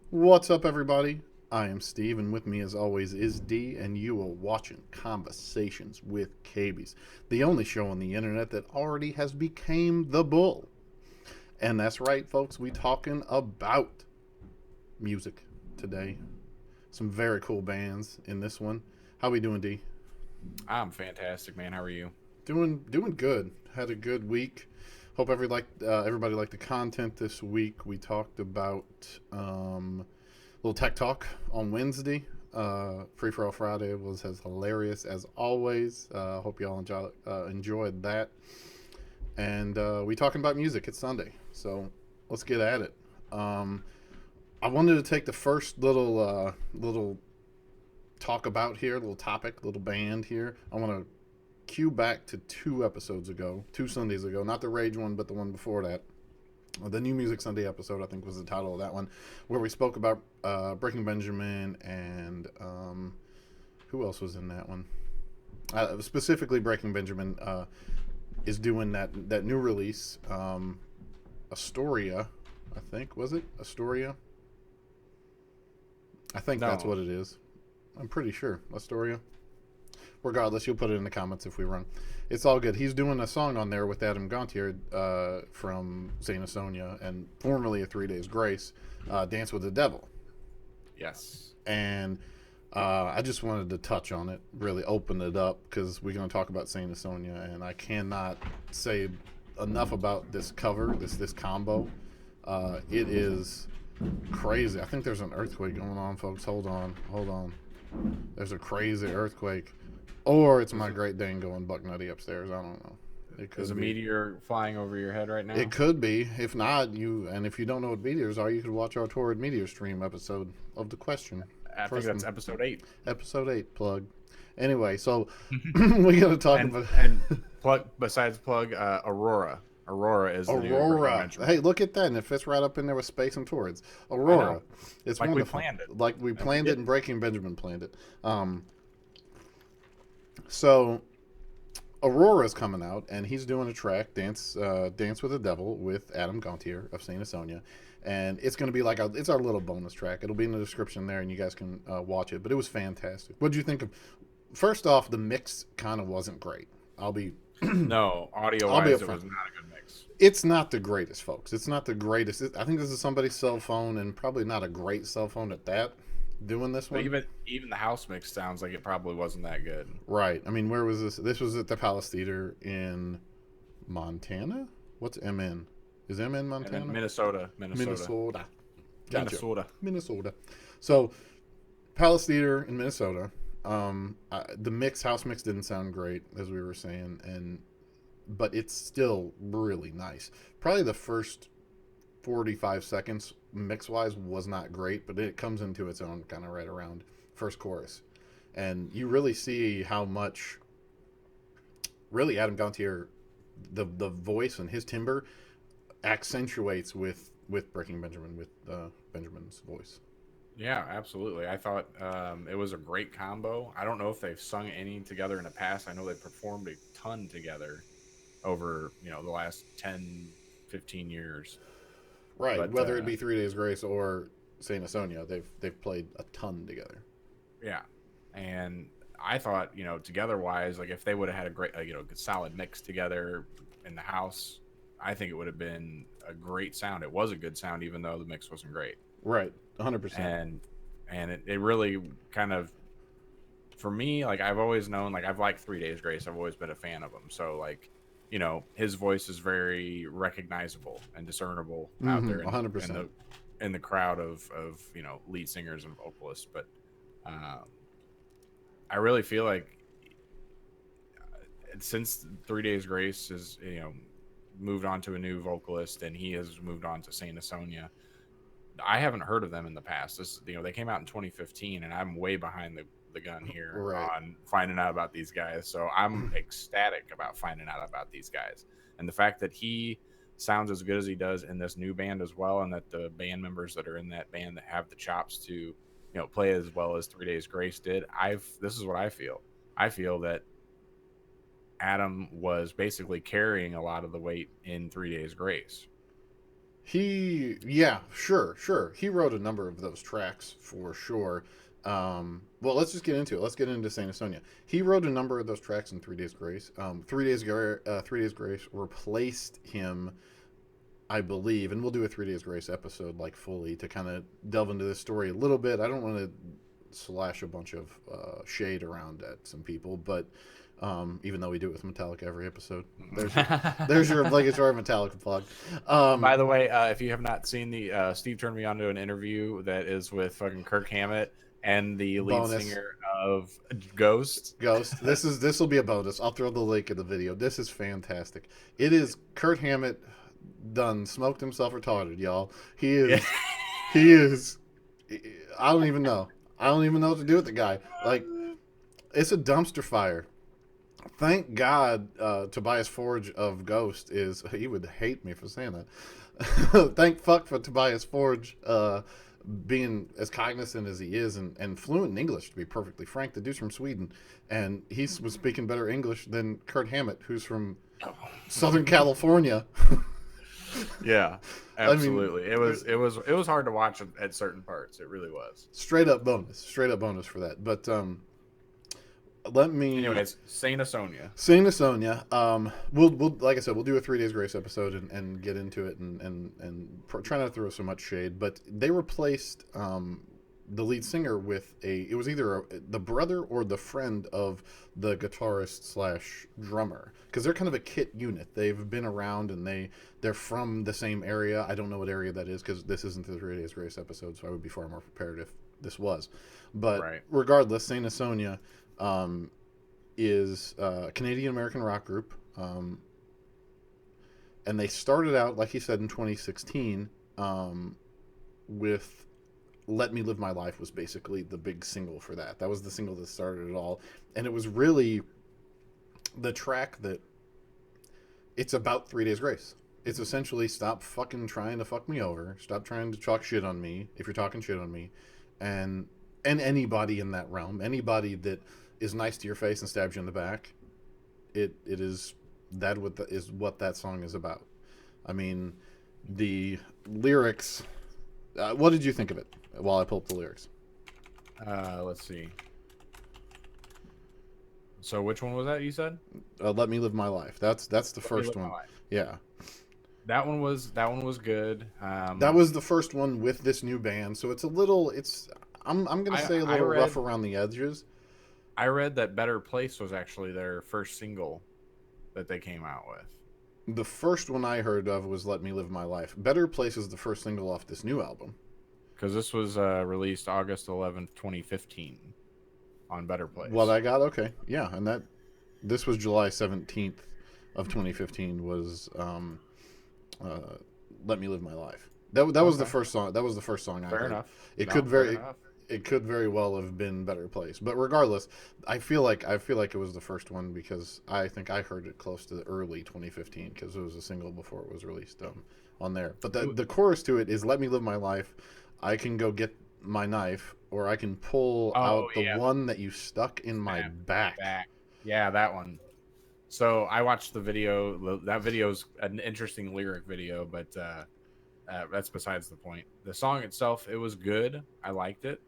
What's up, everybody? I am Steve, and with me, as always, is D, and you are watching Conversations with Cabys, the only show on the internet that already has became the bull. And that's right, folks, we talking about music today. Some very cool bands in this one. How we doing, D? I'm fantastic, man. How are you? Doing good. Had a good week. Hope everybody liked the content this week. We talked about little tech talk on Wednesday. Free for all Friday was as hilarious as always. Hope y'all enjoyed that. And we talking about music. It's Sunday, so let's get at it. Um, I wanted to take the first little talk about here, little topic, little band here. I want to cue back to 2 episodes ago, 2 Sundays ago, not the Rage one, but the one before that. The New Music Sunday episode, I think, was the title of that one, where we spoke about Breaking Benjamin and who else was in that one? Specifically, Breaking Benjamin is doing that new release, Astoria, I think. Was it Astoria? I think that's No. what it is. I'm pretty sure Astoria. Regardless, you'll put it in the comments if we run. It's all good. He's doing a song on there with Adam Gontier from Saint Asonia and formerly of 3 Days Grace, Dance with the Devil. Yes. And I just wanted to touch on it, really open it up, because we're going to talk about Saint Asonia, and I cannot say enough about this cover, this combo. It is crazy. I think there's an earthquake going on, folks. Hold on. There's a crazy earthquake. Or it's my Great Dane going buck nutty upstairs. I don't know. It Is a could be. meteor flying over your head right It now? could be. If not, if you don't know what meteors are, you could watch our Torrid Meteor Stream episode of the question. I think First that's one, episode 8. episode 8 plug. Anyway, so we got to talk and about and plug besides plug Aurora. Aurora is the new Breaking Aurora. Benjamin. Hey, look at that, and it fits right up in there with space and Torrids. I know. Aurora. It's Like we wonderful. planned it. Like we And we planned it, did. and Breaking Benjamin planned it. So Aurora's coming out, and he's doing a track, Dance with the Devil, with Adam Gontier of Saint Asonia, and it's going to be it's our little bonus track. It'll be in the description there, and you guys can watch it. But it was fantastic. What did you think of? First off, the mix kind of wasn't great. I'll be No, audio I'll be wise, it upfront. was not a good mix. It's not the greatest, folks. It's not the greatest. I think this is somebody's cell phone, and probably not a great cell phone at that. Doing this But one, even the house mix sounds like it probably wasn't that good. right? I mean, where was this? This was at the Palace Theater in Montana. What's MN? Is MN And then Montana? Minnesota. Minnesota. Gotcha. Minnesota. Minnesota. So Palace Theater in Minnesota. The house mix didn't sound great, as we were saying, but it's still really nice. Probably the first 45 seconds mix wise was not great, but it comes into its own kind of right around first chorus, and you really see how much really Adam Gontier, the voice and his timbre accentuates with Breaking Benjamin, with Benjamin's voice. Yeah, absolutely. I thought it was a great combo. I don't know if they've sung any together in the past. I know they performed a ton together over, the last 10, 15 years. Right, But whether it be 3 Days Grace or Saint Asonia, they've played a ton together. yeah. And I thought, together wise, like if they would have had a great, good solid mix together in the house, I think it would have been a great sound. It was a good sound, even though the mix wasn't great. Right, 100%. And it really kind of, for me, like I've always known, like I've liked 3 Days Grace. I've always been a fan of him. So like, his voice is very recognizable and discernible out there in, in 100%. the in the crowd of lead singers and vocalists. But I really feel like since 3 Days Grace is moved on to a new vocalist and he has moved on to Saint Asonia, I haven't heard of them in the past. They came out in 2015, and I'm way behind the gun here Right. on finding out about these guys. So I'm ecstatic about finding out about these guys, and the fact that he sounds as good as he does in this new band as well, and that the band members that are in that band that have the chops to play as well as 3 Days Grace did. This is what I feel. I feel that Adam was basically carrying a lot of the weight in 3 Days Grace. Yeah, sure. He wrote a number of those tracks for sure. Well, let's just get into it. Let's get into Saint Asonia. He wrote a number of those tracks in 3 Days Grace. 3 Days Grace replaced him, I believe, and we'll do a 3 Days Grace episode like fully to kind of delve into this story a little bit. I don't want to slash a bunch of shade around at some people, but even though we do it with Metallica every episode, there's your obligatory Metallica plug. By the way, if you have not seen the Steve turned me on to an interview that is with fucking Kirk Hammett and the lead singer of Ghost. This will be a bonus. I'll throw the link in the video. This is fantastic. It is Kurt Hammett done smoked himself retarded, y'all. He is. I don't even know what to do with the guy. Like, it's a dumpster fire. Thank God Tobias Forge of Ghost he would hate me for saying that. Thank fuck for Tobias Forge being as cognizant as he is and fluent in English, to be perfectly frank. The dude's from Sweden, and he was speaking better English than Kurt Hammett, who's from Southern California. Yeah, absolutely. I mean, it was hard to watch at certain parts. It really was. Straight up bonus for that. But anyways, Saint Asonia. We'll like I said, we'll do a 3 Days Grace episode and get into it and try not to throw so much shade. But they replaced the lead singer with it was either the brother or the friend of the guitarist / drummer, because they're kind of a kit unit. They've been around and they're from the same area. I don't know what area that is because this isn't the 3 Days Grace episode, so I would be far more prepared if this was. But regardless, Saint Asonia is a Canadian American rock group, and they started out, like he said, in 2016 with Let Me Live My Life was basically the big single for that. That was the single that started it all, and it was really the track that it's about 3 Days Grace. It's essentially stop fucking trying to fuck me over, stop trying to talk shit on me if you're talking shit on me, and anybody in that realm, anybody that is nice to your face and stabs you in the back, it is what that song is about. I mean, the lyrics. What did you think of it? While I pull up the lyrics. Let's see. So which one was that you said? Let Me Live My Life. That's the first one. Yeah. That one was good. That was the first one with this new band, so it's a little. I'm gonna say a little rough around the edges. I read that Better Place was actually their first single that they came out with. The first one I heard of was Let Me Live My Life. Better Place is the first single off this new album. Because this was released August 11th, 2015 on Better Place. What I got, okay. Yeah, and this was July 17th of 2015 was Let Me Live My Life. That was the first song. That was the first song I heard. Fair enough. It could very well have been Better Place, but regardless, I feel like it was the first one because I think I heard it close to the early 2015 because it was a single before it was released on there. But the chorus to it is "Let me live my life. I can go get my knife, or I can pull out the one that you stuck in my back." Yeah, that one. So I watched the video. That video's an interesting lyric video, but that's besides the point. The song itself, it was good. I liked it.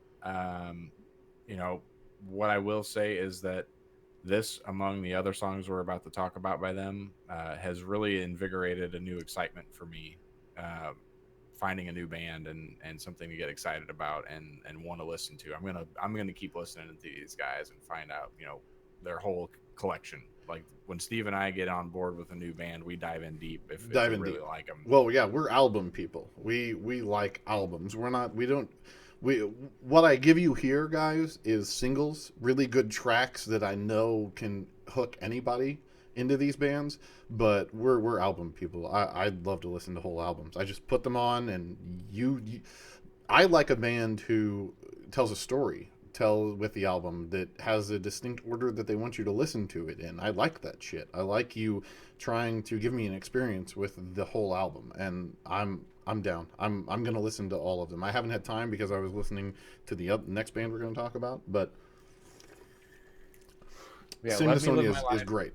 What I will say is that this, among the other songs we're about to talk about by them, has really invigorated a new excitement for me. Finding a new band and something to get excited about and want to listen to. I'm gonna keep listening to these guys and find out, their whole collection. Like when Steve and I get on board with a new band, we dive in deep if we really like them. Well, yeah, we're album people. We like albums. What I give you here, guys, is singles, really good tracks that I know can hook anybody into these bands, but we're album people. I'd love to listen to whole albums. I just put them on, and I like a band who tells a story, with the album that has a distinct order that they want you to listen to it in. I like that shit. I like you trying to give me an experience with the whole album, and I'm down. I'm gonna listen to all of them. I haven't had time because I was listening to the next band we're gonna talk about, but Shinedown is great.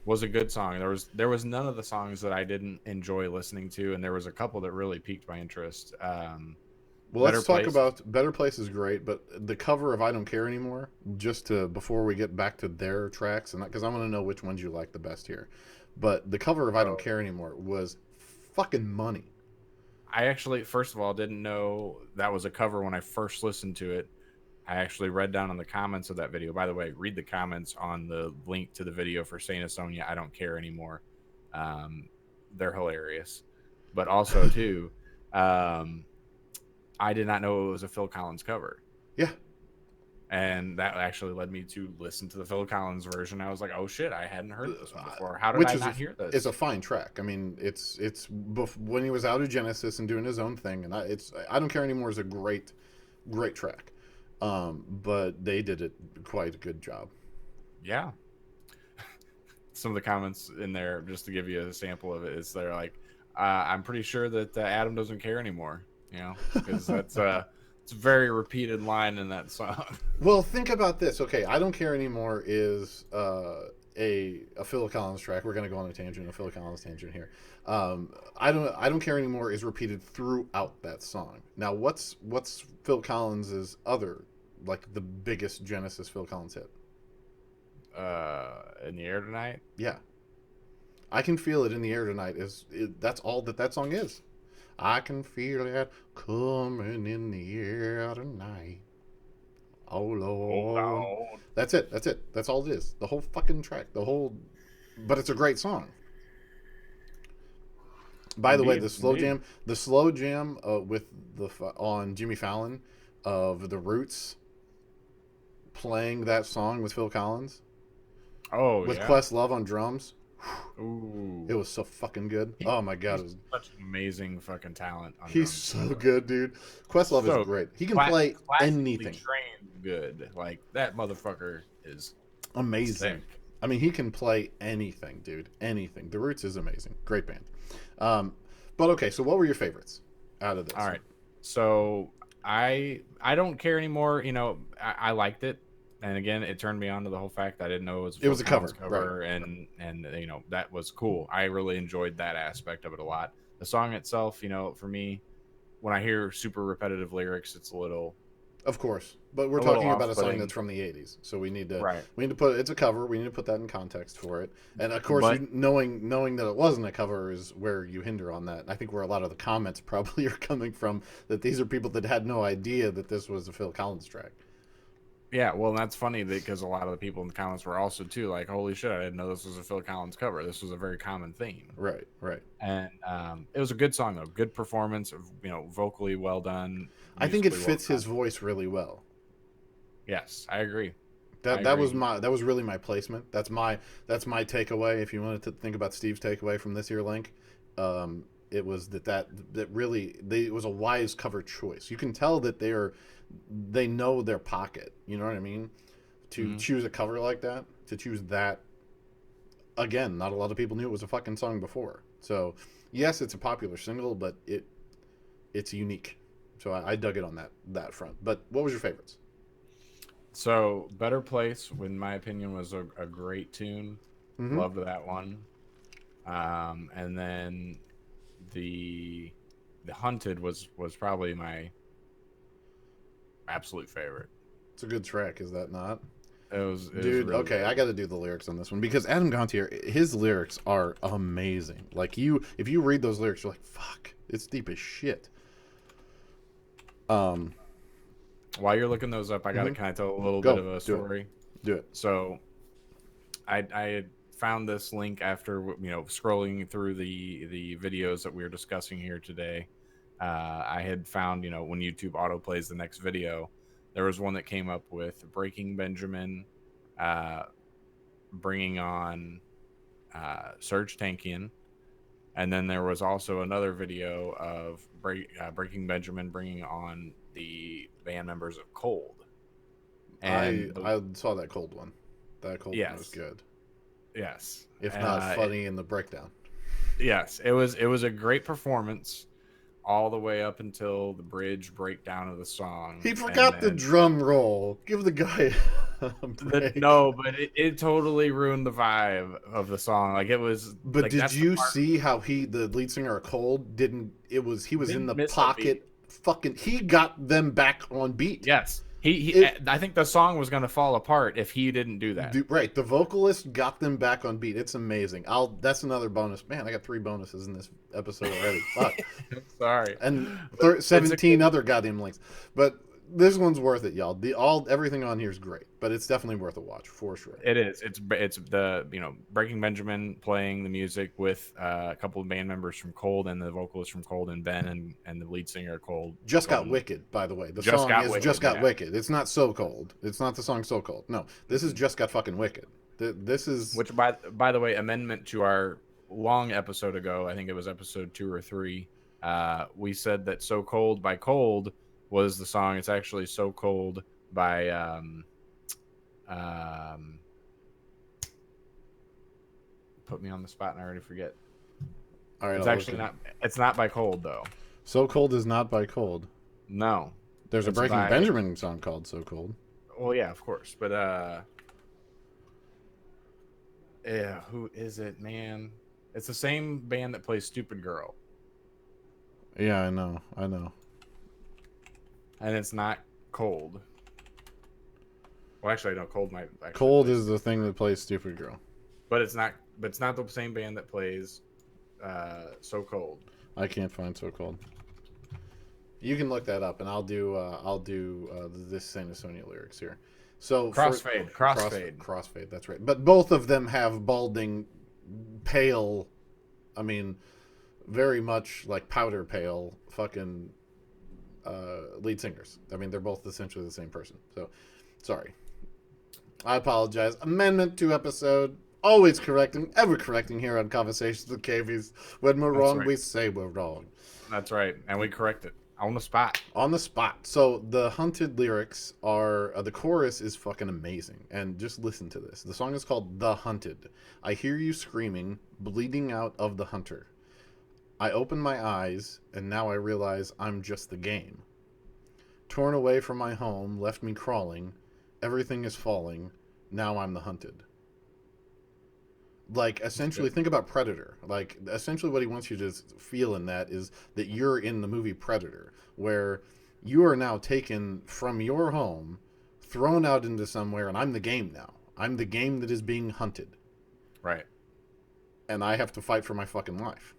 was a good song. There was none of the songs that I didn't enjoy listening to, and there was a couple that really piqued my interest. Well, Better let's talk Place. about Better Place is great, but the cover of I Don't Care Anymore, just to before we get back to their tracks, and because I want to know which ones you like the best here. But the cover of I Don't So Care Anymore was fucking money. I actually, first of all, didn't know that was a cover when I first listened to it. I actually read down in the comments of that video. By the way, read the comments on the link to the video for Saint Asonia. I Don't Care Anymore. Um, they're hilarious, but also too, um, I did not know it was a Phil Collins cover. Yeah. And that actually led me to listen to the Phil Collins version. I was like, "Oh shit, I hadn't heard this one before. How did Which I not hear is this?" a fine track. I mean, when he was out of Genesis and doing his own thing, and I Don't Care Anymore is a great track. But they did it quite a good job. Yeah. Some of the comments in there, just to give you a sample of it, is they're like, "I'm pretty sure that Adam doesn't care anymore." You know, because that's it's a very repeated line in that song. Well, think about this. Okay, I Don't Care Anymore is a Phil Collins track. We're going to go on a tangent, a Phil Collins tangent here. I Don't Care Anymore is repeated throughout that song. Now, what's Phil Collins's other, like the biggest Genesis Phil Collins hit? In the air tonight. Yeah, I Can Feel It in the Air Tonight that's all that song is. I can feel it coming in the air tonight. Oh Oh Lord. Lord. That's it. That's it. That's all it is. The whole fucking track. But it's a great song. By the way, Indeed, indeed. the slow jam with on Jimmy Fallon of the Roots playing that song with Phil Collins Oh with yeah. Questlove on drums. Ooh. It was so fucking good. Oh my god, He's such an amazing fucking talent on he's drums, by so the way. good, dude. Questlove is So great. He can play classically anything. trained good. Like that motherfucker is Amazing. sick. I mean, he can play anything, dude. Anything. The Roots is amazing. Great band. Um, but okay, so what were your favorites out of All this? right. So I don't care anymore. You know, I liked it. And again, it turned me on to the whole fact that I didn't know it was a It Phil was a cover, Collins right? cover, and you know that was cool. I really enjoyed that aspect of it a lot. The song itself, you know, for me, when I hear super repetitive lyrics, it's Of course, but we're a little talking about a song that's off-putting, from the '80s, so right? we need to put it's a cover. We need to put that in context for it, and of course, But you knowing that it wasn't a cover is where you hinder on that. I think where a lot of the comments probably are coming from that these are people that had no idea that this was a Phil Collins track. yeah, well, that's funny because a lot of the people in the comments were also too like, "Holy shit, I didn't know this was a Phil Collins cover. This was a very common theme." Right, right. And it was a good song though, good performance, you know, vocally well done, I think it musically well fits his done. voice really well. Yes, I agree. I That was agree. that was really my placement. That's my takeaway. If you wanted to think about Steve's takeaway from this here link, it was that really it was a wise cover choice. You can tell that they know their pocket. You know what I mean? To Mhm. choose a cover like that, to choose that again, not a lot of people knew it was a fucking song before. So yes, it's a popular single, but it's unique. So I dug it on that front. But what was your favorites? So, Better Place, in my opinion, was a great tune. Mm-hmm. Loved that one. And then the the Hunted was probably my absolute favorite. It's a good track, is that not? It was Dude, really okay, I good. got to do the lyrics on this one because Adam Gontier, his lyrics are amazing. Like if you read those lyrics, you're like, "Fuck, it's deep as shit." Um, While you're looking those up, I got to mhm. kind of tell a little bit Go of a do it, story. do it. So, I had found this link after scrolling through the videos that we were discussing here today. I had found, when YouTube auto plays the next video, there was one that came up with Breaking Benjamin, uh, bringing on Serge Tankian, and then there was also another video of Breaking Benjamin bringing on the band members of Cold. And I saw that cold one. That cold one was yes, good, yes, if not funny in the breakdown. yes, it was a great performance. all the way up until the bridge breakdown of the song. He forgot the drum roll. Give the guy a break. No, but it totally ruined the vibe of the song. Like it was. But like, did you see how the lead singer of Cold didn't? He was in the pocket. Fucking, he got them back on beat. Yes. I think the song was going to fall apart if he didn't do that. Right. The vocalist got them back on beat. It's amazing. That's another bonus. Man, I got 3 bonuses in this episode already. Fuck. Sorry. And 17 other goddamn links. But this one's worth it, y'all. Everything on here is great, but it's definitely worth a watch for sure. It is. It's the Breaking Benjamin playing the music with a couple of band members from Cold and the vocalist from Cold and Ben and the lead singer of Cold. Just Got Wicked, by the way. The song is Just Got Wicked. It's not So Cold. It's not the song So Cold. No, this is Just Got fucking Wicked. This is which by the way, amendment to our long episode ago. I think it was episode 2 or 3. We said that So Cold by Cold was the song. It's actually So Cold by put me on the spot and I already forget. All right, it's actually not. It's not by Cold though. So Cold is not by Cold. No, there's a Breaking Benjamin song called So Cold. Well, yeah, of course, but yeah, who is it, man? It's the same band that plays Stupid Girl. Yeah, I know. And it's not Cold. Well, actually, no. Cold might. Cold is the thing that plays Stupid Girl. But it's not. But it's not the same band that plays So Cold. I can't find So Cold. You can look that up, and I'll do this Saint Asonia lyrics here. So crossfade. That's right. But both of them have balding, pale. I mean, very much like powder pale. Fucking. Lead singers. I mean, they're both essentially the same person. So, sorry. I apologize. Amendment to episode. Always correcting, ever correcting here on Conversations with Cabys. When we're wrong, we say we're wrong. That's right. And we correct it. On the spot. On the spot. So, the Hunted lyrics are... the chorus is fucking amazing. And just listen to this. The song is called The Hunted. I hear you screaming, bleeding out of the hunter. I open my eyes, and now I realize I'm just the game. Torn away from my home, left me crawling. Everything is falling. Now I'm the hunted. Like, essentially, think about Predator. Like, essentially what he wants you to feel in that is that you're in the movie Predator, where you are now taken from your home, thrown out into somewhere, and I'm the game now. I'm the game that is being hunted. Right. And I have to fight for my fucking life.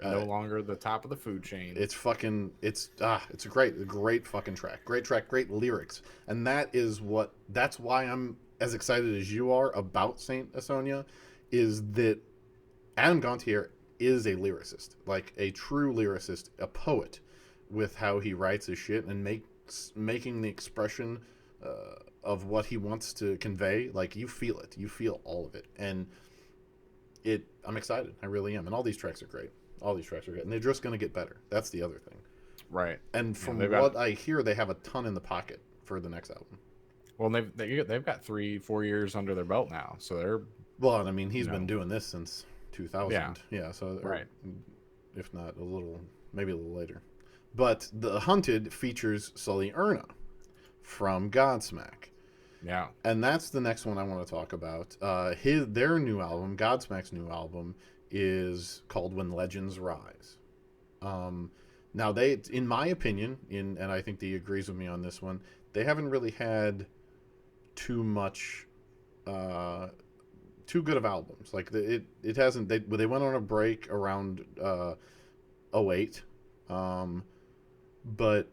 No longer the top of the food chain. It's a great fucking track. Great track, great lyrics. And that's why I'm as excited as you are about Saint Asonia, is that Adam Gontier is a lyricist, like a true lyricist, a poet with how he writes his shit and making the expression of what he wants to convey. Like, you feel it. You feel all of it. And I'm excited. I really am. And all these tracks are great. And they're just going to get better. That's the other thing. Right. And from what I hear, they have a ton in the pocket for the next album. Well, they've got 3-4 years under their belt now, so they're... Well, I mean, he's been doing this since 2000. Yeah. So right. If not maybe a little later. But The Hunted features Sully Erna from Godsmack. Yeah. And that's the next one I want to talk about. Their new album, Godsmack's new album, is called When Legends Rise. Now, they, in my opinion, and I think he agrees with me on this one, they haven't really had too good of albums. Like, it hasn't. They went on a break around 2008, but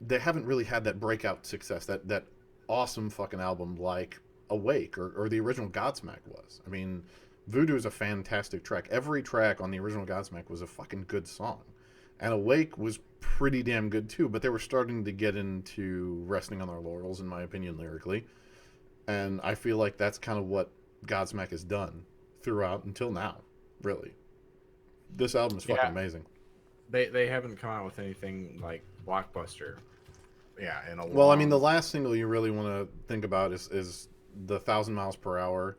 they haven't really had that breakout success, that awesome fucking album like Awake or the original Godsmack was. I mean, Voodoo is a fantastic track. Every track on the original Godsmack was a fucking good song. And Awake was pretty damn good too, but they were starting to get into resting on their laurels, in my opinion, lyrically. And I feel like that's kind of what Godsmack has done throughout until now, really. This album is fucking amazing. They haven't come out with anything like blockbuster. Yeah, Well, I mean, the last single you really want to think about is the 1,000 Miles Per Hour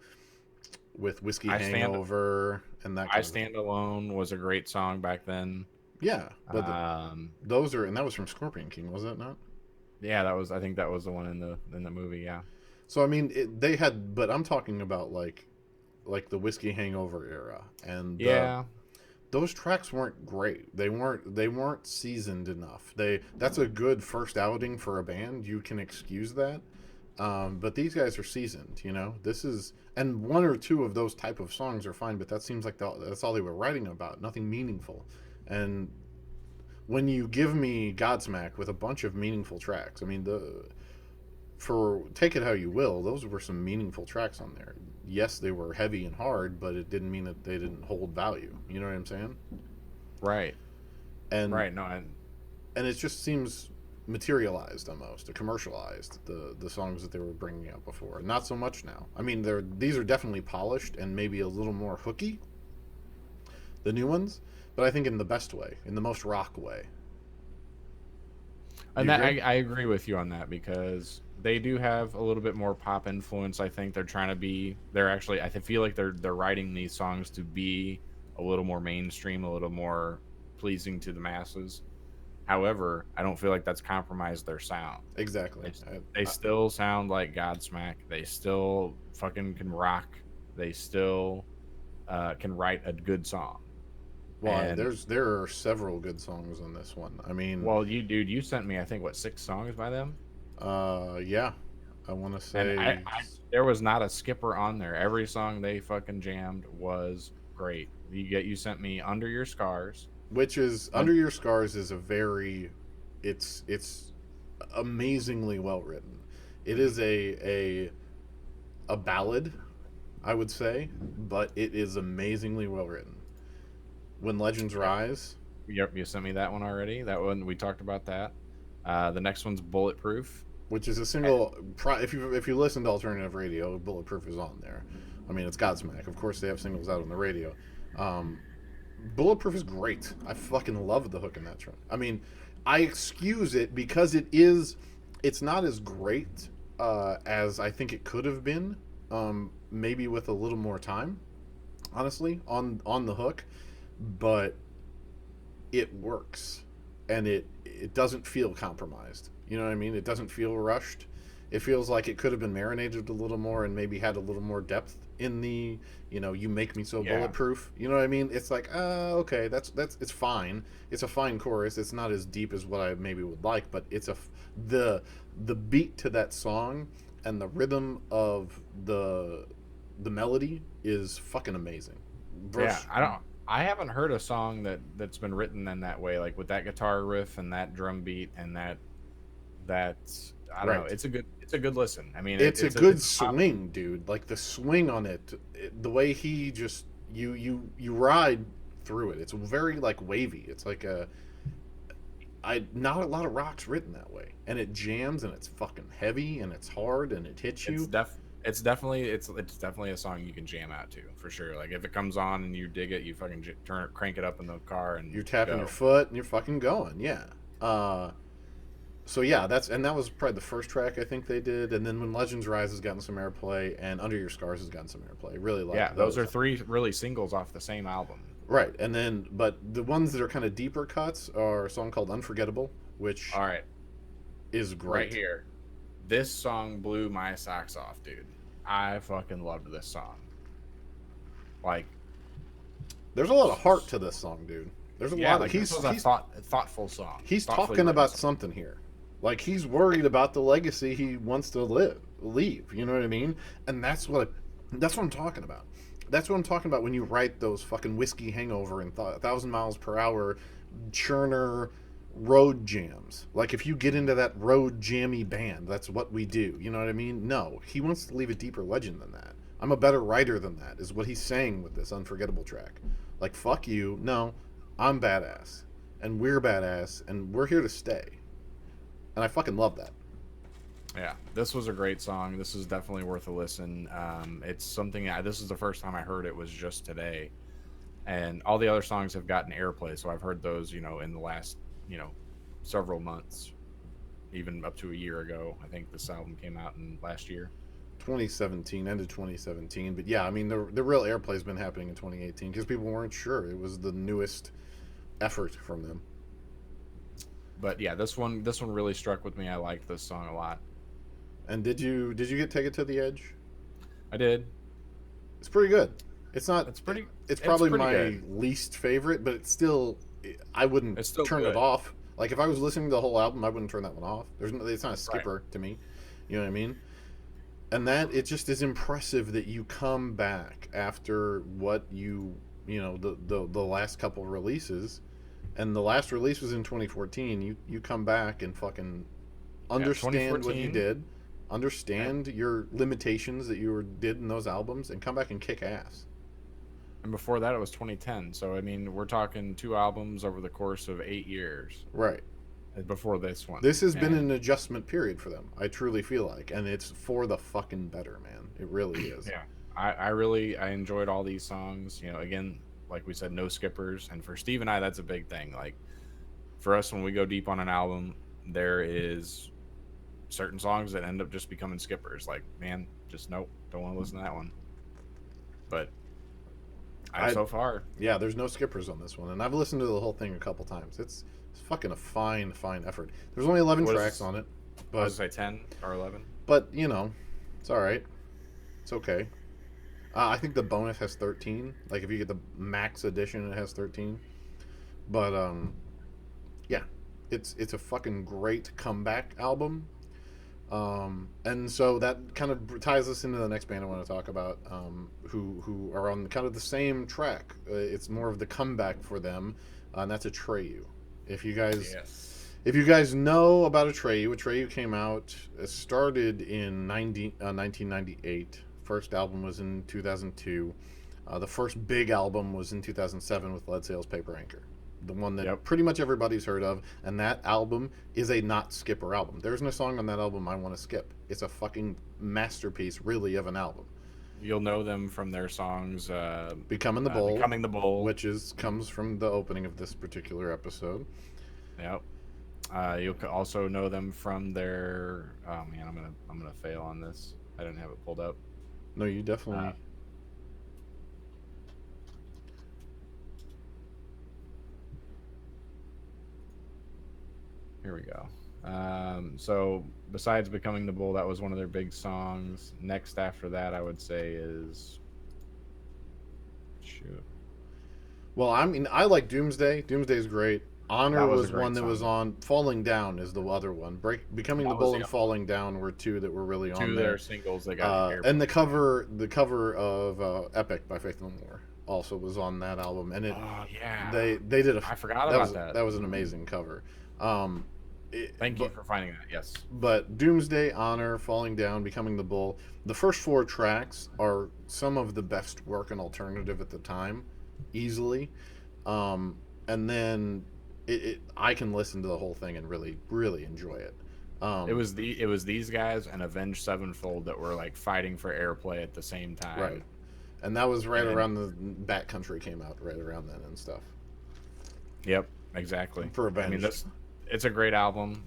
with Whiskey Hangover and that kind I Stand Alone was a great song back then. Yeah, but Um, those are, and that was from Scorpion King, was it not? yeah, I think that was the one in the movie. Yeah, So I mean, they had, but I'm talking about like the Whiskey Hangover era, and yeah, those tracks weren't great. They weren't seasoned enough. That's a good first outing for a band. You can excuse that. But these guys are seasoned, you know. This is, and one or two of those type of songs are fine, but that seems like that's all they were writing about. Nothing meaningful. And when you give me Godsmack with a bunch of meaningful tracks, I mean, for take it how you will, those were some meaningful tracks on there. Yes, they were heavy and hard, but it didn't mean that they didn't hold value. You know what I'm saying? right, And right. No, and and it just seems materialized almost, commercialized, the songs that they were bringing out before. Not so much now. I mean, these are definitely polished and maybe a little more hooky, the new ones, but I think in the best way, in the most rock way. Do and you that agree? I agree with you on that because they do have a little bit more pop influence. I think they're trying to be. They're actually. Feel like they're writing these songs to be a little more mainstream, a little more pleasing to the masses. However, I don't feel like that's compromised their sound. Exactly. They, they still sound like Godsmack. They still fucking can rock. They still can write a good song. Why? And There are several good songs on this one. I mean, well, you sent me I think what 6 songs by them, yeah, I want to and say, there was not a skipper on there. Every song they fucking jammed was great. You sent me Under Your Scars. which is Un- Under Your Scars is a very, it's amazingly well written. It Mhm. is a ballad, I would say, but it is amazingly well written. When Legends Yep. Rise, Yep, you sent me that one already. That one we talked about that. The next one's Bulletproof. which is a Eh, single, if you listen to alternative radio, Bulletproof is on there. I mean, it's Godsmack. Of course, they have singles out on the radio. Um, Bulletproof is great. I fucking love the hook in that track. I mean, I excuse it because it's not as great as I think it could have been. Maybe with a little more time, honestly, on the hook, but it works, and it doesn't feel compromised. You know what I mean? It doesn't feel rushed. It feels like it could have been marinated a little more and maybe had a little more depth in the, you make me so yeah, bulletproof. You know what I mean? It's like, okay, that's it's fine. It's a fine chorus. It's not as deep as what I maybe would like, but the the beat to that song and the rhythm of the melody is fucking amazing. yeah. Verse, I haven't heard a song that's been written in that way, like with that guitar riff and that drum beat and that's I don't know. right. It's a good listen. I mean, It's a good it's a pop. swing, dude. Like the swing on the way he just you ride through it. It's very like wavy. It's like I not a lot of rocks written that way, and it jams and it's fucking heavy and it's hard and it hits It's you. def it's definitely a song you can jam out to for sure. Like if it comes on and you dig it, you fucking crank it up in the car and You're tapping your go. foot and you're fucking going. Yeah. Uh, so yeah, that was probably the first track I think they did, and then when Legends Rise has gotten some airplay and Under Your Scars has gotten some airplay. I really Yeah, like those are those. three really singles off the same album. Right, and then but the ones that are kind of deeper cuts are a song called Unforgettable, which All right, is right great. here. This song blew my socks off, dude. I fucking loved this song. Like, There's a lot of heart to this song, dude. There's a yeah, lot of like this was a he's thoughtful song, he's thoughtfully talking written about song. something here. Like he's worried about the legacy he wants to leave. You know what I mean? And that's what I'm talking about. That's what I'm talking about when you write those fucking whiskey hangover and 1,000 miles per hour churner road jams. Like if you get into that road jammy band, that's what we do. You know what I mean? No, he wants to leave a deeper legend than that. I'm a better writer than that, is what he's saying with this Unforgettable track. Like, fuck you. No, I'm badass. And we're badass. And we're here to stay. And I fucking love that. Yeah, this was a great song. This is definitely worth a listen. It's something. This is the first time I heard it was just today, and all the other songs have gotten airplay. So I've heard those, in the last, you know, several months, even up to a year ago. I think this album came out in last year. 2017, end of 2017. But yeah, I mean, the real airplay's been happening in 2018 because people weren't sure. It was the newest effort from them. But yeah, this one really struck with me. I liked this song a lot. And did you get Take It to the Edge? I did. It's pretty good. It's not. It's probably my good. least favorite, but it's still. I wouldn't turn it off. Like if I was listening to the whole album, I wouldn't turn that one off. It's not a skipper to me. You know what I mean? And that it just is impressive that you come back after what the last couple releases, and the last release was in 2014. You come back and fucking understand what you did, understand your limitations that did in those albums, and come back and kick ass. And before that, it was 2010. So I mean, we're talking 2 albums over the course of 8 years. Right. Before this one. This has been an adjustment period for them. I truly feel like, and it's for the fucking better, man. It really is. Yeah. I enjoyed all these songs. You know, again, like we said, no skippers. And for Steve and I, that's a big thing. Like for us, when we go deep on an album, there is certain songs that end up just becoming skippers. Like, man, just nope, don't want to listen to that one. But so far, yeah, there's no skippers on this one, and I've listened to the whole thing a couple times. It's fucking a fine effort. There's only 11 tracks on it. But I was say 10 or 11. But it's all right. It's okay. I think the bonus has 13. Like if you get the max edition, it has 13. But yeah, it's a fucking great comeback album. And so that kind of ties us into the next band I want to talk about, who are on kind of the same track. It's more of the comeback for them, and that's Atreyu. If you guys know about Atreyu came out, started in 1998. First album was in 2002. The first big album was in 2007 with Lead Sails Paper Anchor. The one that pretty much everybody's heard of, and that album is a not skipper album. There's no song on that album I want to skip. It's a fucking masterpiece, really, of an album. You'll know them from their songs Becoming the Bull, which comes from the opening of this particular episode. Yep. You'll also know them from their I'm gonna fail on this. I didn't have it pulled up. No, you definitely Here we go. So besides Becoming the Bull, that was one of their big songs. Next after that, I would say is... Shoot. Well, I mean, I like Doomsday. Doomsday is great. Honor was one that was on. Falling Down is the other one. Becoming the Bull and Falling Down were two that were really on there. Two of their singles that got and the cover of Epic by Faith No More also was on that album. And they did I forgot about that. That was an amazing cover. Thank you for finding that. Yes. But Doomsday, Honor, Falling Down, Becoming the Bull, the first 4 tracks are some of the best work in alternative at the time, easily. And then I can listen to the whole thing and really, really enjoy it. It was these guys and Avenged Sevenfold that were like fighting for airplay at the same time. Right. And that was around the Backcountry came out right around then and stuff. Yep, exactly. For Avenged. I mean, it's a great album,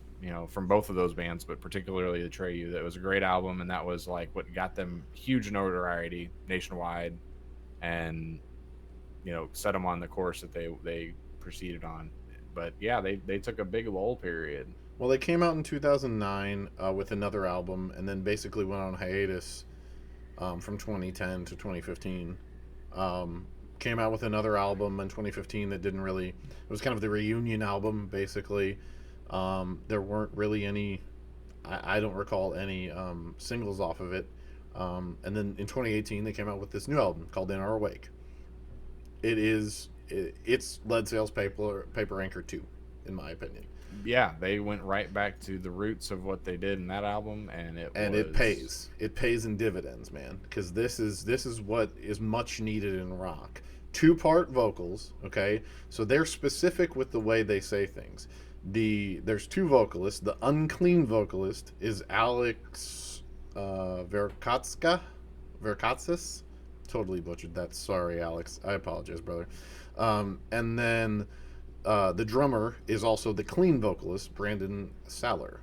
from both of those bands, but particularly Atreyu. That was a great album, and that was like what got them huge notoriety nationwide, and set them on the course that they proceeded on. But yeah, they took a big lull period. Well, they came out in 2009 with another album, and then basically went on hiatus from 2010 to 2015. Came out with another album in 2015 that didn't really... It was kind of the reunion album, basically. There weren't really any... I don't recall any singles off of it. And then in 2018, they came out with this new album called In Our Wake. It's Lead Sails Paper Anchor 2, in my opinion. Yeah, they went right back to the roots of what they did in that album, and it pays. It pays in dividends, man, because this is what is much needed in rock. 2-part vocals, okay? So they're specific with the way they say things. There's 2 vocalists. The unclean vocalist is Alex Verkatsis. Totally butchered that. Sorry, Alex. I apologize, brother. And then the drummer is also the clean vocalist, Brandon Saller.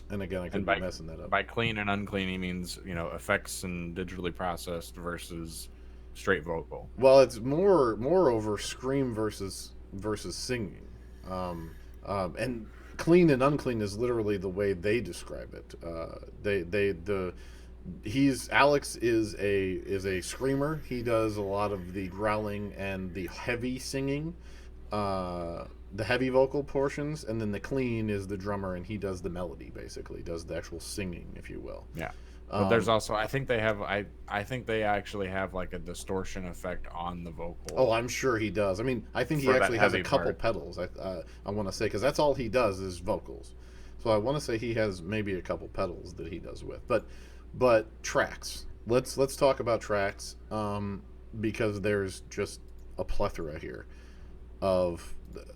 And again, I could be messing that up. By clean and unclean, he means, effects and digitally processed versus straight vocal. Well, it's more over scream versus versus singing. And clean and unclean is literally the way they describe it. Alex is a screamer. He does a lot of the growling and the heavy singing, the heavy vocal portions, and then the clean is the drummer, and he does the melody, basically does the actual singing, if you will. Yeah. But there's also, I think they actually have like a distortion effect on the vocal. Oh, I'm sure he does. I mean, I think he actually has a couple pedals. I want to say, because that's all he does is vocals. So I want to say he has maybe a couple pedals that he does with. But tracks. Let's talk about tracks, because there's just a plethora here.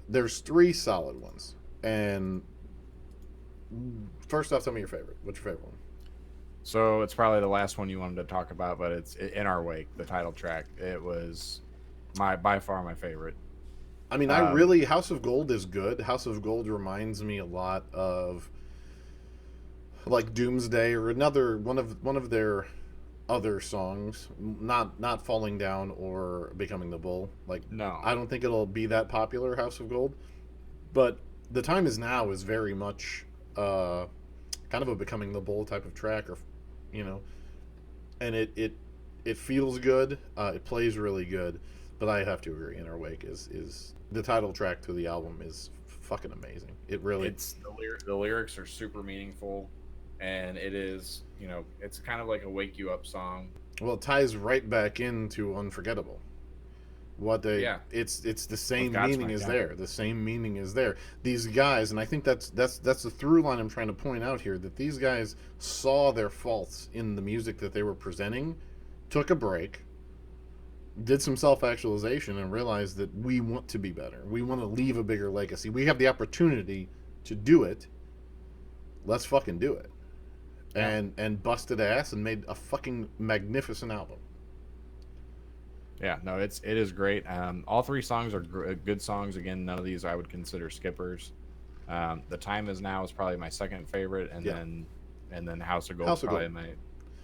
There's 3 solid ones. And first off, tell me your favorite. What's your favorite one? So it's probably the last one you wanted to talk about, but it's In Our Wake, the title track. It was by far my favorite. I mean, House of Gold is good. House of Gold reminds me a lot of like Doomsday or another one of their other songs. Not Falling Down or Becoming the Bull. Like, no, I don't think it'll be that popular, House of Gold. But The Time Is Now is very much kind of a Becoming the Bull type of track, or and it feels good. It plays really good. But I have to agree, In Our Wake is the title track to the album is fucking amazing. It really, it's the lyrics are super meaningful, and it is, it's kind of like a wake you up song. Well, it ties right back into Unforgettable. It's the same meaning is there. The same meaning is there. These guys, and I think that's the through line I'm trying to point out here, that these guys saw their faults in the music that they were presenting, took a break, did some self-actualization, and realized that we want to be better. We want to leave a bigger legacy. We have the opportunity to do it. Let's fucking do it. Yeah. And busted ass and made a fucking magnificent album. Yeah, no, it is great. All 3 songs are good songs. Again, none of these I would consider skippers. The Time Is Now is probably my second favorite, and then House of Gold is probably my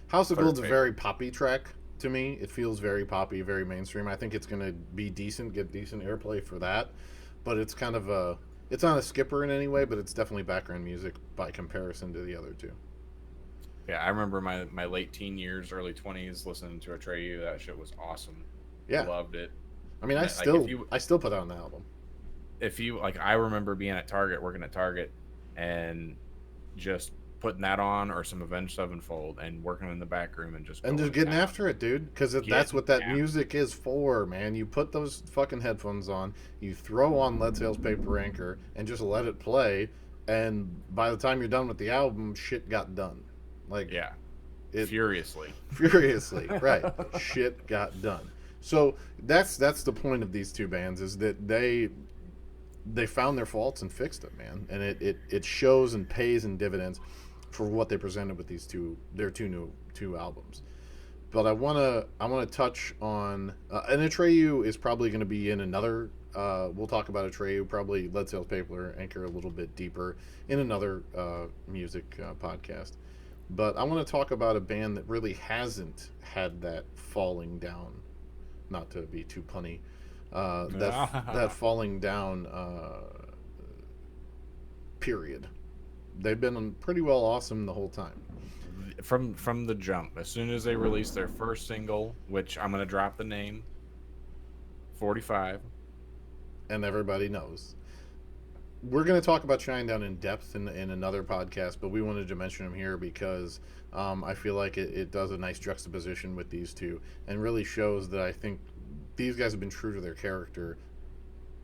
House of Gold's a very poppy track to me. It feels very poppy, very mainstream. I think it's going to be decent, get decent airplay for that. But it's kind of it's not a skipper in any way, but it's definitely background music by comparison to the other 2. Yeah, I remember my late teen years, early 20s listening to Atreyu. That shit was awesome. Yeah, loved it. I mean, I still put out an album. If you like, I remember being at Target, working at Target, and just putting that on, or some Avenged Sevenfold, and working in the back room and just getting after it, dude. Because that's what that music is for, man. You put those fucking headphones on, you throw on Lead Sails Paper Anchor, and just let it play. And by the time you're done with the album, shit got done. Like, yeah, furiously, right? Shit got done. So that's the point of these 2 bands, is that they found their faults and fixed it, man, and it shows and pays in dividends for what they presented with their two albums. But I wanna touch on and Atreyu is probably going to be in another. We'll talk about Atreyu, probably Lead Sails Paper Anchor, a little bit deeper in another music podcast. But I want to talk about a band that really hasn't had that falling down. Not to be too punny, that falling down period. They've been pretty well awesome the whole time. From the jump, as soon as they released their first single, which I'm gonna drop the name, 45, and everybody knows. We're going to talk about Shinedown in depth in another podcast, but we wanted to mention them here because I feel like it does a nice juxtaposition with these 2 and really shows that I think these guys have been true to their character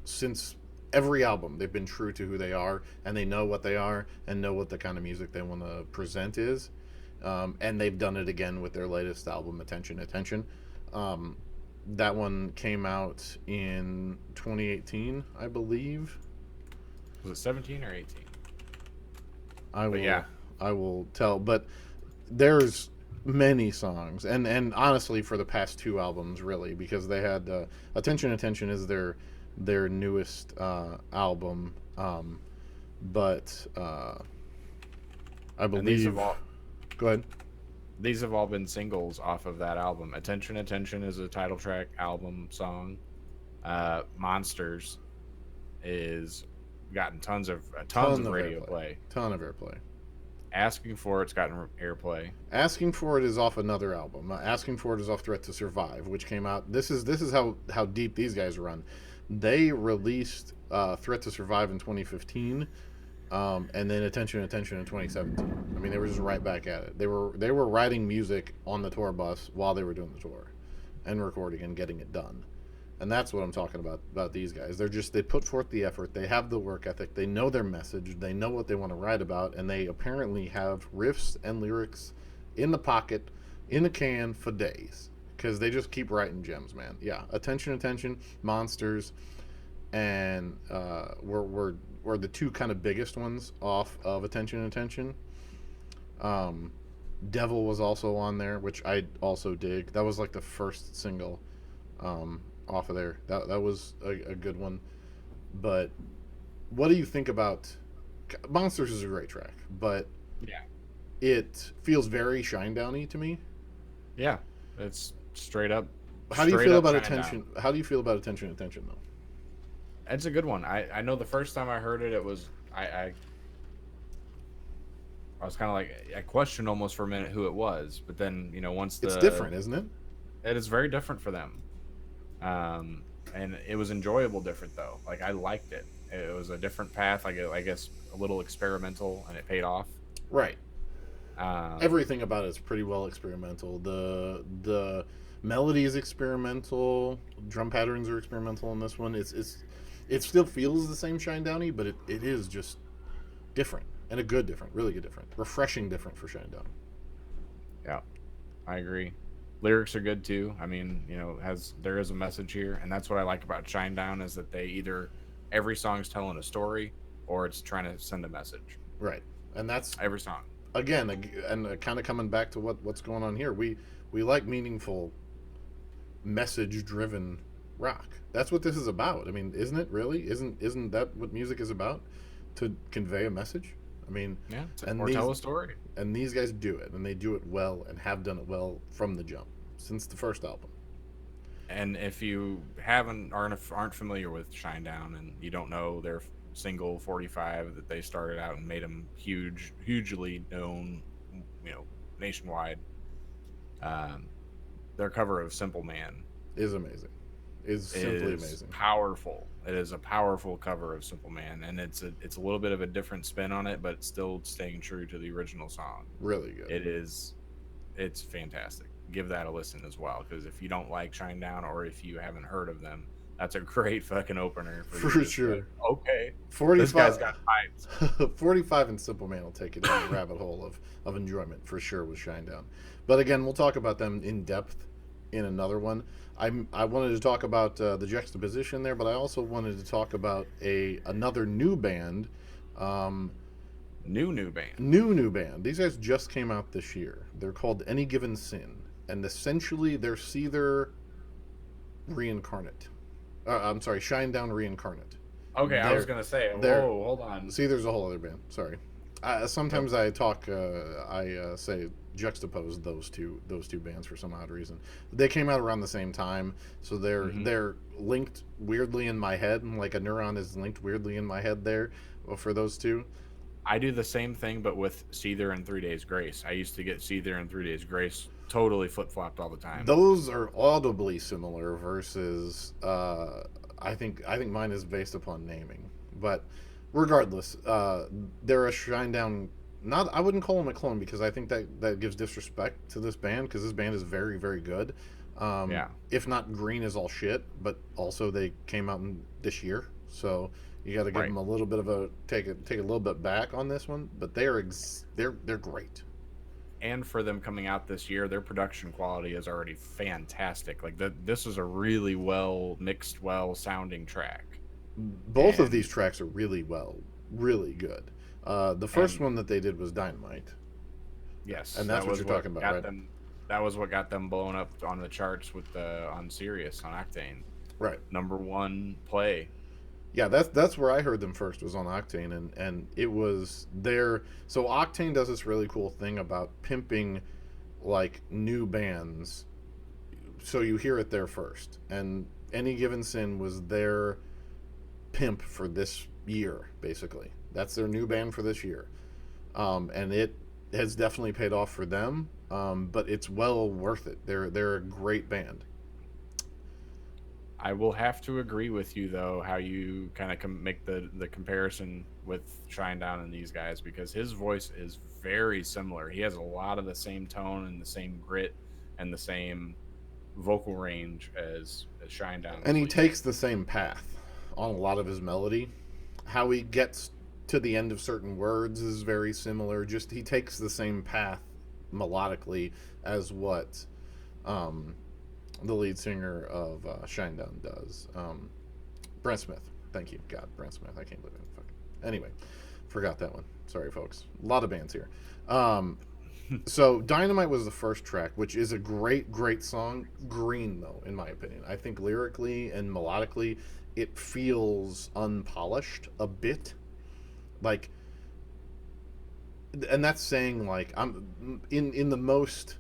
since every album. They've been true to who they are, and they know what they are and know what the kind of music they want to present is. And they've done it again with their latest album, Attention. That one came out in 2018, I believe. Was it 17 or 18? I will tell. But there's many songs, and honestly, for the past 2 albums, really, because they had Attention is their newest album, but I believe. Go ahead. These have all been singles off of that album. Attention is a title track album song. Monsters is gotten tons of radio play. Ton of airplay. Asking for It's gotten airplay. Asking for It is off another album. Asking for It is off Threat to Survive, which came out. This is how deep these guys run. They released Threat to Survive in 2015, and then Attention in 2017. I mean, they were just right back at it. They were writing music on the tour bus while they were doing the tour, and recording and getting it done. And that's what I'm talking about these guys. They put forth the effort. They have the work ethic. They know their message. They know what they want to write about, and they apparently have riffs and lyrics in the pocket, in the can for days, because they just keep writing gems, man. Yeah, Attention, Monsters, and were the two kind of biggest ones off of Attention. Devil was also on there, which I also dig. That was like the first single. Off of there. That was a good one. But what do you think about Monsters? Is a great track, but yeah, it feels very Shinedown-y to me. Yeah, it's straight up. How do you feel about Attention? How do you feel about Attention though? It's a good one. I know the first time I heard it, it was I was kind of like, I questioned almost for a minute who it was, but then once it's different, isn't it? It is very different for them. And it was enjoyable different though. Like, I liked it. It was a different path, like I guess a little experimental, and it paid off. Right. Everything about it is pretty well experimental. The melody is experimental. Drum patterns are experimental in this one. It still feels the same Shinedown-y, but it is just different, and a good different, really good different, refreshing different for Shinedown. Yeah, I agree. Lyrics are good too. I mean, there is a message here, and that's what I like about Shinedown, is that they either every song's telling a story or it's trying to send a message. Right, and that's every song. Again, and kind of coming back to what's going on here. We like meaningful, message-driven rock. That's what this is about. I mean, isn't it really? Isn't that what music is about? To convey a message? I mean, yeah, or tell a story. And these guys do it, and they do it well, and have done it well from the jump since the first album. And if you aren't familiar with Shinedown, and you don't know their single 45 that they started out and made them hugely known, nationwide, their cover of Simple Man is amazing. Is simply amazing. Powerful. It is a powerful cover of Simple Man, and it's a little bit of a different spin on it, but it's still staying true to the original song. Really good. It's fantastic. Give that a listen as well, because if you don't like Shinedown, or if you haven't heard of them, that's a great fucking opener for sure. Okay, 45, this guy's got pipes. 45 and Simple Man will take you down the rabbit hole of enjoyment for sure with Shinedown. But again, we'll talk about them in depth in another one. I wanted to talk about the juxtaposition there, but I also wanted to talk about another new band. New band. New band. These guys just came out this year. They're called Any Given Sin, and essentially they're Seether reincarnate. I'm sorry, Shinedown reincarnate. Okay, I was gonna say. Whoa, hold on. Seether's a whole other band. Sorry. Sometimes I talk. I say juxtapose those two bands for some odd reason. They came out around the same time, so they're linked weirdly in my head, and like a neuron is linked weirdly in my head there for those two. I do the same thing, but with Seether and 3 Days Grace. I used to get Seether and 3 Days Grace totally flip-flopped all the time. Those are audibly similar versus I think mine is based upon naming, but regardless, they're a Shinedown. I wouldn't call them a clone, because I think that gives disrespect to this band, because this band is very, very good. If not green as all shit, but also they came out this year, so you got to give them a little bit of a take a little bit back on this one. But they're great. And for them coming out this year, their production quality is already fantastic. Like this is a really well mixed, well sounding track. Both of these tracks are really good. The first one that they did was Dynamite. Yes, and that's what you're talking about, right? That was what got them blown up on the charts on Sirius on Octane. Right, #1 play. Yeah, that's where I heard them first, was on Octane, and it was there. So Octane does this really cool thing about pimping like new bands, so you hear it there first. And Any Given Sin was their pimp for this year, basically. That's their new band for this year. And it has definitely paid off for them, but it's well worth it. They're a great band. I will have to agree with you though, how you kind of make the comparison with Shinedown and these guys, because his voice is very similar. He has a lot of the same tone and the same grit and the same vocal range as Shinedown. And he takes the same path on a lot of his melody. How he gets to the end of certain words is very similar. Just he takes the same path melodically as what the lead singer of Shinedown does. Brent Smith. Thank you. God, Brent Smith. I can't believe it. Fuck. Anyway, forgot that one. Sorry, folks. A lot of bands here. So Dynamite was the first track, which is a great, great song. Green, though, in my opinion. I think lyrically and melodically, it feels unpolished a bit. Like, and that's saying, like, I'm in the most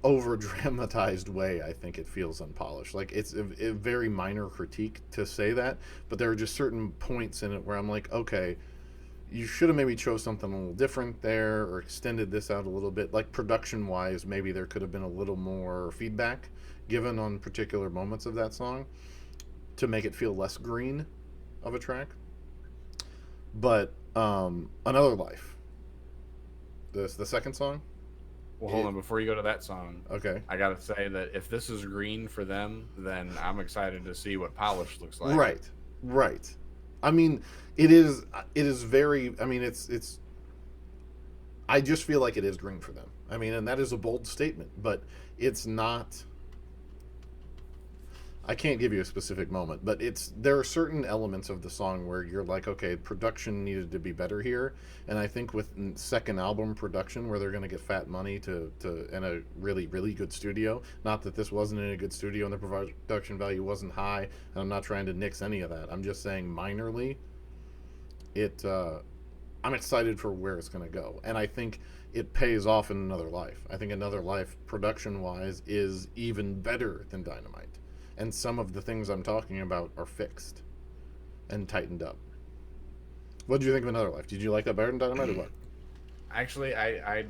over dramatized way. I think it feels unpolished. Like, it's a very minor critique to say that, but there are just certain points in it where I'm like, okay, you should have maybe chose something a little different there, or extended this out a little bit. Like, production wise, maybe there could have been a little more feedback given on particular moments of that song to make it feel less green of a track. But Another Life, the second song. Well, hold on, before you go to that song, okay, I gotta say that if this is green for them, then I'm excited to see what polished looks like. Right. I mean, it is very. I mean, it's. I just feel like it is green for them. I mean, and that is a bold statement, but it's not. I can't give you a specific moment, but there are certain elements of the song where you're like, okay, production needed to be better here, and I think with second album production, where they're going to get fat money to in a really, really good studio. Not that this wasn't in a good studio and the production value wasn't high, and I'm not trying to nix any of that. I'm just saying minorly, I'm excited for where it's going to go, and I think it pays off in Another Life. I think Another Life, production-wise, is even better than Dynamite. And some of the things I'm talking about are fixed and tightened up. What did you think of Another Life? Did you like that better than Dynamite or what? Actually, I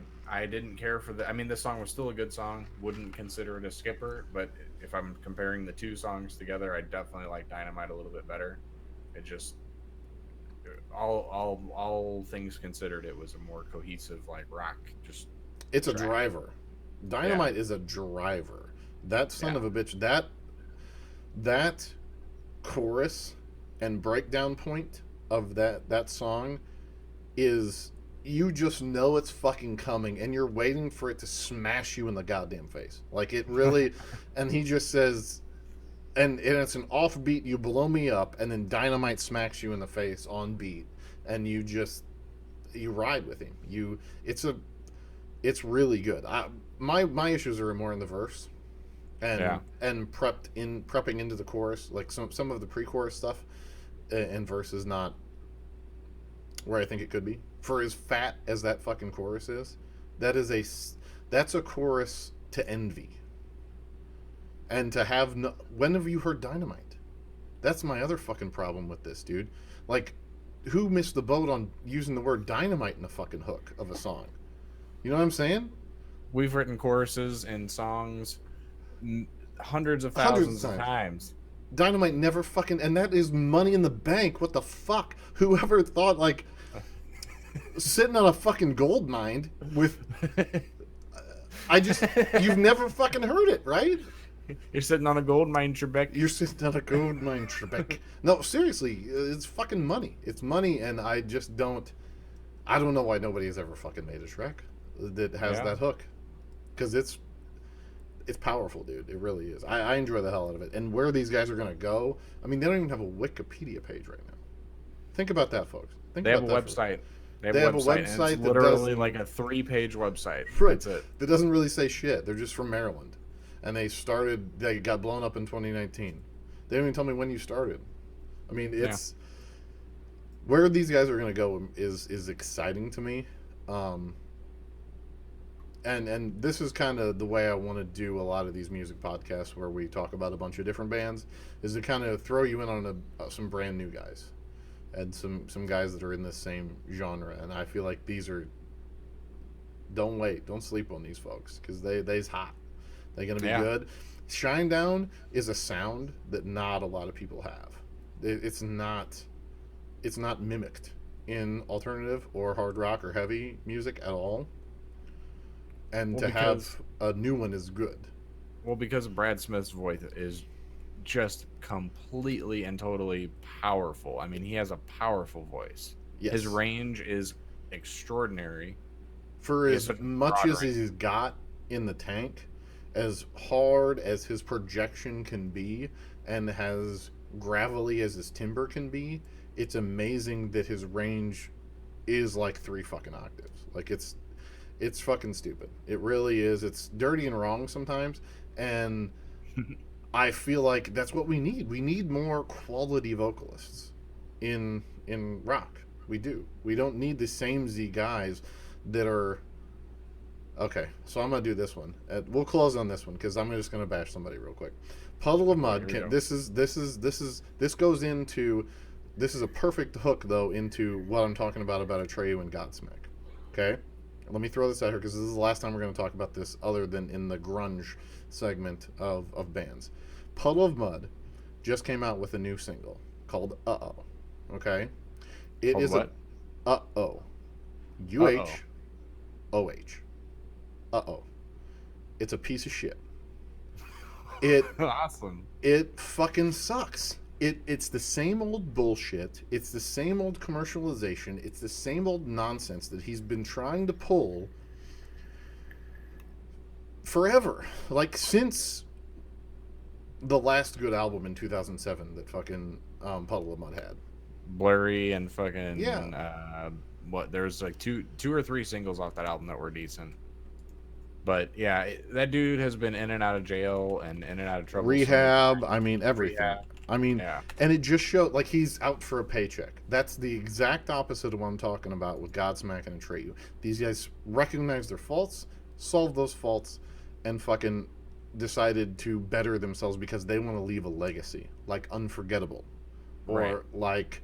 didn't care for the. I mean, this song was still a good song. Wouldn't consider it a skipper, but if I'm comparing the two songs together, I definitely like Dynamite a little bit better. It just all things considered, it was a more cohesive, like, rock. Just it's a driver. Dynamite is a driver. That son of a bitch. That chorus and breakdown point of that song is, you just know it's fucking coming and you're waiting for it to smash you in the goddamn face. Like, it really. And he just says, and it's an offbeat, you blow me up, and then Dynamite smacks you in the face on beat, and you ride with him. It's really good. My issues are more in the verse. And prepping into the chorus, like some of the pre-chorus stuff and verse is not where I think it could be. For as fat as that fucking chorus is, that's a chorus to envy. And to have when have you heard Dynamite? That's my other fucking problem with this, dude. Like, who missed the boat on using the word dynamite in a fucking hook of a song? You know what I'm saying? We've written choruses and songs hundreds of thousands of times. Dynamite never fucking, and that is Money in the Bank. What the fuck? Whoever thought, like, sitting on a fucking gold mine with you've never fucking heard it, right? You're sitting on a gold mine, Trebek. You're sitting on a gold mine, Trebek. No, seriously, it's fucking money. It's money, and I don't know why nobody has ever fucking made a track that has that hook, because it's powerful, dude. It really is. I enjoy the hell out of it. And where these guys are gonna go, I mean, they don't even have a Wikipedia page right now. Think about that, folks. They have a website. They have a website. It's literally like a 3-page website. Right. That's it. That doesn't really say shit. They're just from Maryland, and they got blown up in 2019. They didn't even tell me when you started. I mean, it's where these guys are gonna go is exciting to me. and this is kind of the way I want to do a lot of these music podcasts where we talk about a bunch of different bands, is to kind of throw you in on some brand new guys and some guys that are in the same genre. And I feel like these are, don't sleep on these folks, because they's hot. They're gonna be good. Shinedown is a sound that not a lot of people have. It's not mimicked in alternative or hard rock or heavy music at all. And to have a new one is good. Well, because Brad Smith's voice is just completely and totally powerful. I mean, he has a powerful voice. Yes. His range is extraordinary. For as much as he's got in the tank, as hard as his projection can be, and as gravelly as his timbre can be, it's amazing that his range is like 3 fucking octaves. Like, it's fucking stupid. It really is. It's dirty and wrong sometimes, and I feel like that's what we need. We need more quality vocalists in rock. We do. We don't need the same Z guys that are. Okay, so I'm gonna do this one. We'll close on this one because I'm just gonna bash somebody real quick. Puddle of Mud. This goes into. This is a perfect hook though into what I'm talking about Atreyu and Godsmack. Okay. Let me throw this out here because this is the last time we're going to talk about this other than in the grunge segment of bands. Puddle of Mud just came out with a new single called Uh-Oh. Okay? It is what? Uh-Oh. U-H-O-H. Uh-Oh. It's a piece of shit. Awesome. It fucking sucks. It's the same old bullshit. It's the same old commercialization. It's the same old nonsense that he's been trying to pull forever. Like, since the last good album in 2007 that fucking Puddle of Mud had. Blurry and fucking... Yeah. There's like two or three singles off that album that were decent. But yeah, that dude has been in and out of jail and in and out of trouble. Rehab, I mean, everything. Rehab. I mean, yeah. And it just showed, like, he's out for a paycheck. That's the exact opposite of what I'm talking about with Godsmack and Atreyu. These guys recognize their faults, solve those faults, and fucking decided to better themselves because they want to leave a legacy, like Unforgettable, or like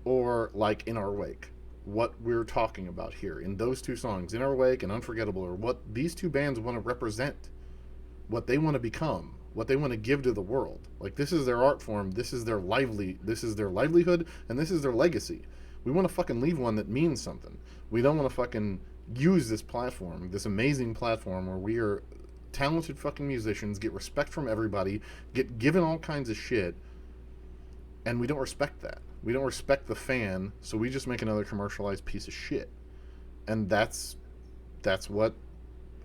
In Our Wake. What we're talking about here in those two songs, In Our Wake and Unforgettable, are what these two bands want to represent, what they want to become, what they want to give to the world. Like, this is their art form, this is their livelihood, and this is their legacy. We want to fucking leave one that means something. We don't want to fucking use this platform, this amazing platform where we are talented fucking musicians, get respect from everybody, get given all kinds of shit, and we don't respect that. We don't respect the fan, so we just make another commercialized piece of shit. And that's what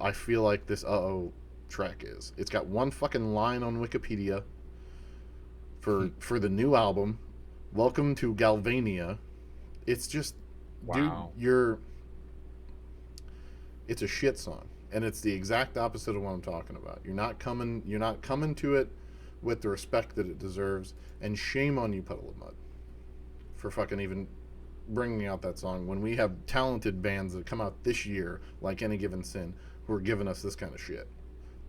I feel like this Uh-Oh track is. It's got one fucking line on Wikipedia for the new album, Welcome to Galvania. It's just, wow. Dude, it's a shit song, and it's the exact opposite of what I'm talking about. You're not coming to it with the respect that it deserves, and shame on you, Puddle of Mud, for fucking even bringing out that song when we have talented bands that come out this year, like Any Given Sin, who are giving us this kind of shit.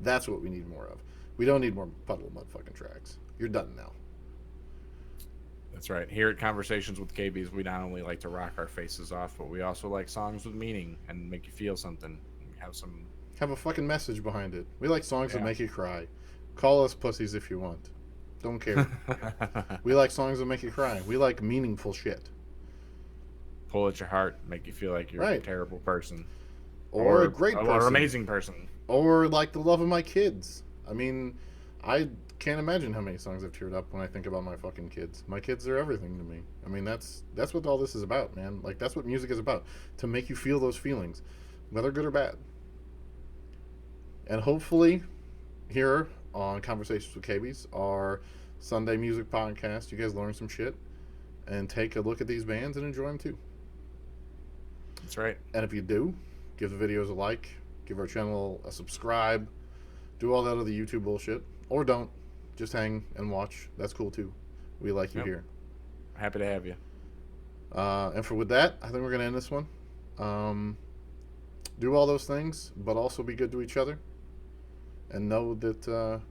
That's what we need more of. We don't need more Puddle of Mud fucking tracks. You're done now. That's right. Here at Conversations with Cabys, we not only like to rock our faces off, but we also like songs with meaning and make you feel something. Have a fucking message behind it. We like songs that make you cry. Call us pussies if you want. Don't care. We like songs that make you cry. We like meaningful shit. Pull at your heart, make you feel like you're a terrible person. Or a great person. Or an amazing person. Or like the love of my kids. I mean, I can't imagine how many songs I've teared up when I think about my fucking kids. My kids are everything to me. I mean, that's what all this is about, man. Like, that's what music is about. To make you feel those feelings, whether good or bad. And hopefully, here on Conversations with Cabys, our Sunday music podcast, you guys learn some shit and take a look at these bands and enjoy them too. That's right. And if you do, give the videos a like, give our channel a subscribe, do all that other YouTube bullshit, or don't. Just hang and watch. That's cool too. We like you here. Happy to have you. And with that, I think we're gonna end this one. do all those things, but also be good to each other, and know that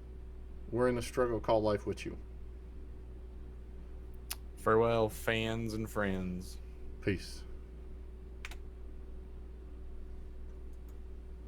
we're in a struggle called life with you. Farewell, fans and friends. Peace.